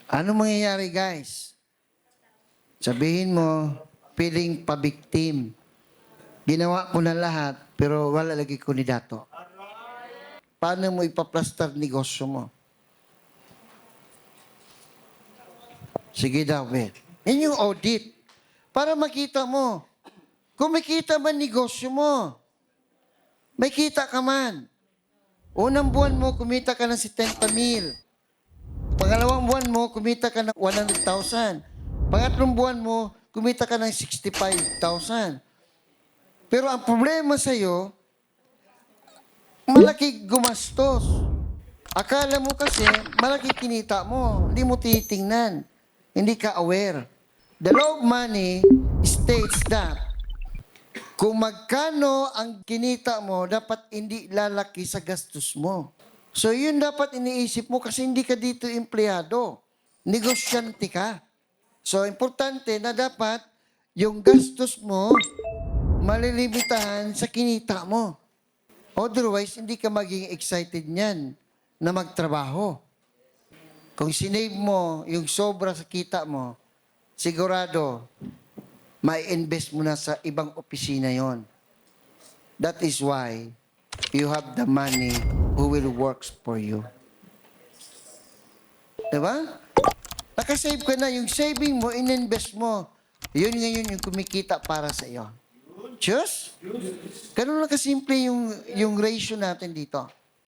Ano mangyayari, guys? Sabihin mo, feeling pa-victim. Ginawa ko na lahat, pero wala lagi ko ni dato. Paano mo ipaplastar negosyo mo? Sige daw, Ben. Yan yung audit. Para makita mo. Kung may kita man negosyo mo, may kita ka man. Unang buwan mo, kumita ka ng 70,000. Pangalawang buwan mo, kumita ka ng 100,000. Pangatlong buwan mo, kumita ka ng 65,000. Pero ang problema sa'yo, malaki gumastos. Akala mo kasi, malaki kinita mo. Hindi mo tinitingnan. Hindi ka aware. The law of money states that kung magkano ang kinita mo, dapat hindi lalaki sa gastos mo. So yun dapat iniisip mo kasi hindi ka dito empleyado. Negosyante ka. So importante na dapat yung gastos mo malilimitahan sa kinita mo. Otherwise, hindi ka maging excited niyan na magtrabaho. Kung sinave mo yung sobra sa kita mo, sigurado, may invest mo na sa ibang opisina yon. That is why you have the money who will works for you. Diba? Nakasave ka na, yung saving mo, in-invest mo. Yun ngayon yung kumikita para sa iyo. Just? Ganun lang kasimple yung ratio natin dito.